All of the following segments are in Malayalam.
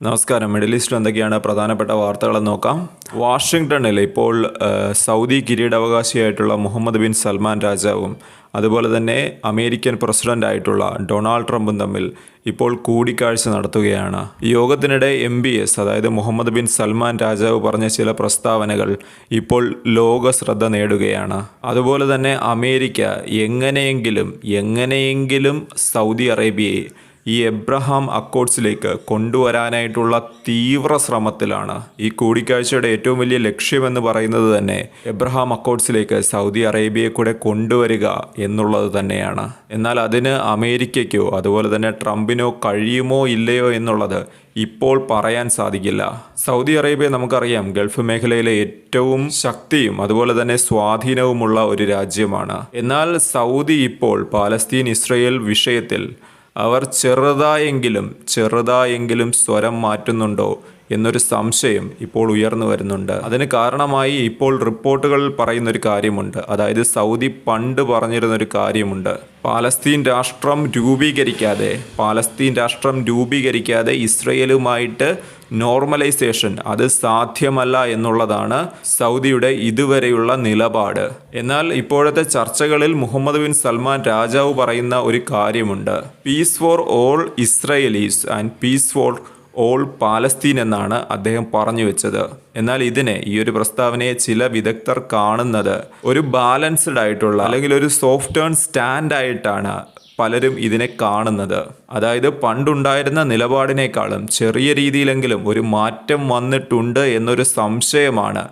നമസ്കാരം. മിഡിൽ ഈസ്റ്റിൽ എന്തൊക്കെയാണ് പ്രധാനപ്പെട്ട വാർത്തകളെന്ന് നോക്കാം. വാഷിങ്ടണിൽ ഇപ്പോൾ സൗദി കിരീടാവകാശിയായിട്ടുള്ള മുഹമ്മദ് ബിൻ സൽമാൻ രാജാവും അതുപോലെ തന്നെ അമേരിക്കൻ പ്രസിഡൻ്റായിട്ടുള്ള ഡൊണാൾഡ് ട്രംപും തമ്മിൽ ഇപ്പോൾ കൂടിക്കാഴ്ച നടത്തുകയാണ്. യോഗത്തിനിടെ MBS അതായത് മുഹമ്മദ് ബിൻ സൽമാൻ രാജാവ് പറഞ്ഞ ചില പ്രസ്താവനകൾ ഇപ്പോൾ ലോക ശ്രദ്ധ നേടുകയാണ്. അതുപോലെ തന്നെ അമേരിക്ക എങ്ങനെയെങ്കിലും സൗദി അറേബ്യയെ ഈ എബ്രഹാം അക്കോർഡ്സിലേക്ക് കൊണ്ടുവരാനായിട്ടുള്ള തീവ്ര ശ്രമത്തിലാണ്. ഈ കൂടിക്കാഴ്ചയുടെ ഏറ്റവും വലിയ ലക്ഷ്യമെന്ന് പറയുന്നത് തന്നെ എബ്രഹാം അക്കോർഡ്സിലേക്ക് സൗദി അറേബ്യയെ കൂടെ കൊണ്ടുവരിക എന്നുള്ളത് തന്നെയാണ്. എന്നാൽ അതിന് അമേരിക്കയ്ക്കോ അതുപോലെ തന്നെ ട്രംപിനോ കഴിയുമോ ഇല്ലയോ എന്നുള്ളത് ഇപ്പോൾ പറയാൻ സാധിക്കില്ല. സൗദി അറേബ്യ നമുക്കറിയാം, ഗൾഫ് മേഖലയിലെ ഏറ്റവും ശക്തിയും അതുപോലെ തന്നെ സ്വാധീനവുമുള്ള ഒരു രാജ്യമാണ്. എന്നാൽ സൗദി ഇപ്പോൾ പാലസ്തീൻ ഇസ്രയേൽ വിഷയത്തിൽ അവർ ചെറുതായെങ്കിലും സ്വരം മാറ്റുന്നുണ്ടോ എന്നൊരു സംശയം ഇപ്പോൾ ഉയർന്നു വരുന്നുണ്ട്. അതിന് കാരണമായി ഇപ്പോൾ റിപ്പോർട്ടുകൾ പറയുന്നൊരു കാര്യമുണ്ട്. അതായത് സൗദി പണ്ട് പറഞ്ഞിരുന്നൊരു കാര്യമുണ്ട്, പാലസ്തീൻ രാഷ്ട്രം രൂപീകരിക്കാതെ ഇസ്രയേലുമായിട്ട് നോർമലൈസേഷൻ അത് സാധ്യമല്ല എന്നുള്ളതാണ് സൗദിയുടെ ഇതുവരെയുള്ള നിലപാട്. എന്നാൽ ഇപ്പോഴത്തെ ചർച്ചകളിൽ മുഹമ്മദ് ബിൻ സൽമാൻ രാജാവ് പറയുന്ന ഒരു കാര്യമുണ്ട്, peace for all Israelis and peace for all Palestine എന്നാണ് അദ്ദേഹം പറഞ്ഞു വെച്ചത്. എന്നാൽ ഈ ഒരു പ്രസ്താവനയെ ചില വിദഗ്ധർ കാണുന്നത് ഒരു ബാലൻസ്ഡ് ആയിട്ടുള്ള അല്ലെങ്കിൽ ഒരു സോഫ്റ്റ് ടേൺ സ്റ്റാൻഡ് ആയിട്ടാണ് പലരും ഇതിനെ കാണുന്നത്. അതായത് പണ്ടുണ്ടായിരുന്ന നിലപാടിനേക്കാളും ചെറിയ രീതിയിലെങ്കിലും ഒരു മാറ്റം വന്നിട്ടുണ്ട് എന്നൊരു സംശയമാണ്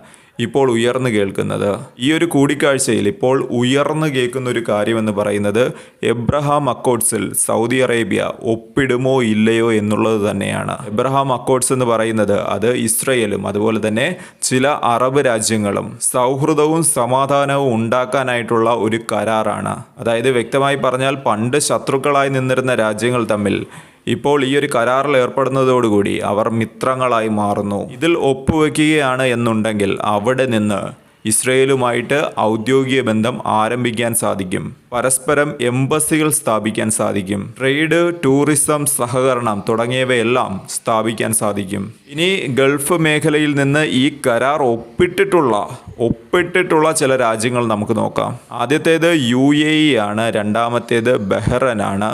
ഇപ്പോൾ ഉയർന്നു കേൾക്കുന്നത്. ഈ ഒരു കൂടിക്കാഴ്ചയിൽ ഇപ്പോൾ ഉയർന്നു കേൾക്കുന്ന ഒരു കാര്യമെന്ന് പറയുന്നത് എബ്രഹാം അക്കോർഡ്സിൽ സൗദി അറേബ്യ ഒപ്പിടുമോ ഇല്ലയോ എന്നുള്ളത് തന്നെയാണ്. എബ്രഹാം അക്കോർഡ്സ് എന്ന് പറയുന്നത് അത് ഇസ്രയേലും അതുപോലെ തന്നെ ചില അറബ് രാജ്യങ്ങളും സൗഹൃദവും സമാധാനവും ഉണ്ടാക്കാനായിട്ടുള്ള ഒരു കരാറാണ്. അതായത് വ്യക്തമായി പറഞ്ഞാൽ പണ്ട് ശത്രുക്കളായി നിന്നിരുന്ന രാജ്യങ്ങൾ തമ്മിൽ ഇപ്പോൾ ഈ ഒരു കരാറിൽ ഏർപ്പെടുന്നതോടുകൂടി അവർ മിത്രങ്ങളായി മാറുന്നു. ഇതിൽ ഒപ്പുവെക്കുകയാണ് എന്നുണ്ടെങ്കിൽ അവിടെ നിന്ന് ഇസ്രയേലുമായിട്ട് ഔദ്യോഗിക ബന്ധം ആരംഭിക്കാൻ സാധിക്കും, പരസ്പരം എംബസികൾ സ്ഥാപിക്കാൻ സാധിക്കും, ട്രേഡ്, ടൂറിസം, സഹകരണം തുടങ്ങിയവയെല്ലാം സ്ഥാപിക്കാൻ സാധിക്കും. ഇനി ഗൾഫ് മേഖലയിൽ നിന്ന് ഈ കരാർ ഒപ്പിട്ടിട്ടുള്ള ചില രാജ്യങ്ങൾ നമുക്ക് നോക്കാം. ആദ്യത്തേത് UAE ആണ്, രണ്ടാമത്തേത് ബഹ്റൈനാണ്,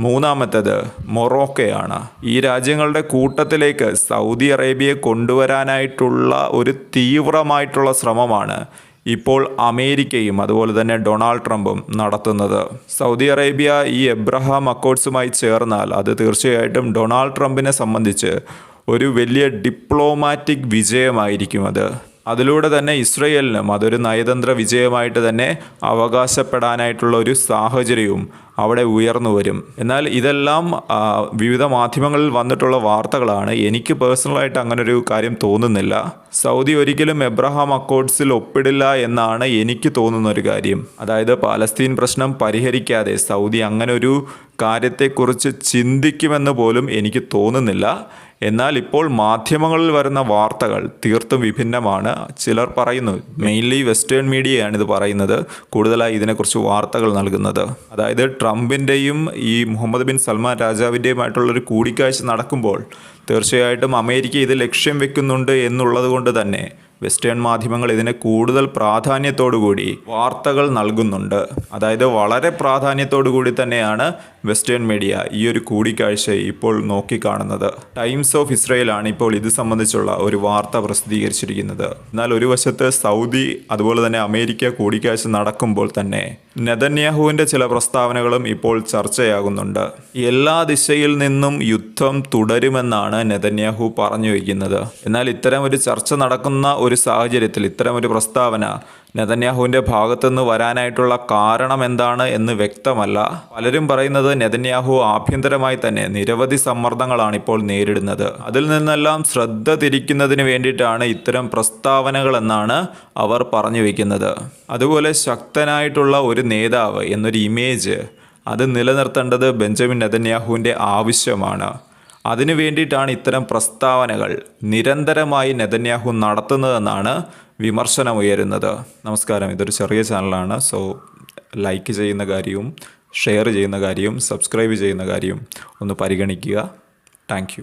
മൂന്നാമത്തേത് മൊറോക്കോയാണ്. ഈ രാജ്യങ്ങളുടെ കൂട്ടത്തിലേക്ക് സൗദി അറേബ്യയെ കൊണ്ടുവരാനായിട്ടുള്ള ഒരു തീവ്രമായിട്ടുള്ള ശ്രമമാണ് ഇപ്പോൾ അമേരിക്കയും അതുപോലെ തന്നെ ഡൊണാൾഡ് ട്രംപും നടത്തുന്നത്. സൗദി അറേബ്യ ഈ എബ്രഹാം അക്കോർഡ്സുമായി ചേർന്നാൽ അത് തീർച്ചയായിട്ടും ഡൊണാൾഡ് ട്രംപിനെ സംബന്ധിച്ച് ഒരു വലിയ ഡിപ്ലോമാറ്റിക് വിജയമായിരിക്കും. അതിലൂടെ തന്നെ ഇസ്രയേലിനും അതൊരു നയതന്ത്ര വിജയമായിട്ട് തന്നെ അവകാശപ്പെടാനായിട്ടുള്ള ഒരു സാഹചര്യവും അവിടെ ഉയർന്നു വരും. എന്നാൽ ഇതെല്ലാം വിവിധ മാധ്യമങ്ങളിൽ വന്നിട്ടുള്ള വാർത്തകളാണ്. എനിക്ക് പേഴ്സണലായിട്ട് അങ്ങനൊരു കാര്യം തോന്നുന്നില്ല. സൗദി ഒരിക്കലും എബ്രഹാം അക്കോർഡ്സിൽ ഒപ്പിടില്ല എന്നാണ് എനിക്ക് തോന്നുന്ന ഒരു കാര്യം. അതായത് പാലസ്തീൻ പ്രശ്നം പരിഹരിക്കാതെ സൗദി അങ്ങനെ ഒരു കാര്യത്തെക്കുറിച്ച് ചിന്തിക്കുമെന്ന് പോലും എനിക്ക് തോന്നുന്നില്ല. എന്നാൽ ഇപ്പോൾ മാധ്യമങ്ങളിൽ വരുന്ന വാർത്തകൾ തീർത്തും വിഭിന്നമാണ്. ചിലർ പറയുന്നു, മെയിൻലി വെസ്റ്റേൺ മീഡിയയാണ് ഇത് പറയുന്നത്, കൂടുതലായി ഇതിനെക്കുറിച്ച് വാർത്തകൾ നൽകുന്നത്. അതായത് ട്രംപിൻ്റെയും ഈ മുഹമ്മദ് ബിൻ സൽമാൻ രാജാവിൻ്റെയുമായിട്ടുള്ളൊരു കൂടിക്കാഴ്ച നടക്കുമ്പോൾ തീർച്ചയായിട്ടും അമേരിക്ക ഇത് ലക്ഷ്യം വെക്കുന്നുണ്ട് എന്നുള്ളത് കൊണ്ട് തന്നെ വെസ്റ്റേൺ മാധ്യമങ്ങൾ ഇതിനെ കൂടുതൽ പ്രാധാന്യത്തോടുകൂടി വാർത്തകൾ നൽകുന്നുണ്ട്. അതായത് വളരെ പ്രാധാന്യത്തോടുകൂടി തന്നെയാണ് വെസ്റ്റേൺ മീഡിയ ഈ ഒരു കൂടിക്കാഴ്ച ഇപ്പോൾ നോക്കിക്കാണുന്നത്. ടൈംസ് ഓഫ് ഇസ്രയേലാണ് ഇപ്പോൾ ഇത് സംബന്ധിച്ചുള്ള ഒരു വാർത്ത പ്രസിദ്ധീകരിച്ചിരിക്കുന്നത്. എന്നാൽ ഒരു വശത്ത് സൗദി അതുപോലെ തന്നെ അമേരിക്ക കൂടിക്കാഴ്ച നടക്കുമ്പോൾ തന്നെ നെതന്യാഹുവിൻ്റെ ചില പ്രസ്താവനകളും ഇപ്പോൾ ചർച്ചയാകുന്നുണ്ട്. എല്ലാ ദിശയിൽ നിന്നും യുദ്ധം തുടരുമെന്നാണ് നെതന്യാഹു പറഞ്ഞു വയ്ക്കുന്നത്. എന്നാൽ ഇത്തരം ഒരു ചർച്ച നടക്കുന്ന ഒരു സാഹചര്യത്തിൽ ഇത്തരം ഒരു പ്രസ്താവന നെതന്യാഹുവിൻ്റെ ഭാഗത്തുനിന്ന് വരാനായിട്ടുള്ള കാരണം എന്താണ് എന്ന് വ്യക്തമല്ല. പലരും പറയുന്നത് നെതന്യാഹു ആഭ്യന്തരമായി തന്നെ നിരവധി സമ്മർദ്ദങ്ങളാണ് ഇപ്പോൾ നേരിടുന്നത്. അതിൽ നിന്നെല്ലാം ശ്രദ്ധ തിരിക്കുന്നതിന് വേണ്ടിയിട്ടാണ് ഇത്തരം പ്രസ്താവനകൾ എന്നാണ് അവർ പറഞ്ഞു വയ്ക്കുന്നത്. അതുപോലെ ശക്തനായിട്ടുള്ള ഒരു നേതാവ് എന്നൊരു ഇമേജ് അത് നിലനിർത്തേണ്ടത് ബെഞ്ചമിൻ നെതന്യാഹുവിൻ്റെ ആവശ്യമാണ്. അതിനു വേണ്ടിയിട്ടാണ് ഇത്തരം പ്രസ്താവനകൾ നിരന്തരമായി നെതന്യാഹു നടത്തുന്നതെന്നാണ് വിമർശനമുയരുന്നത്. നമസ്കാരം, ഇതൊരു ചെറിയ ചാനലാണ്. സോ ലൈക്ക് ചെയ്യുന്ന കാര്യവും ഷെയർ ചെയ്യുന്ന കാര്യവും സബ്സ്ക്രൈബ് ചെയ്യുന്ന കാര്യവും ഒന്ന് പരിഗണിക്കുക. താങ്ക്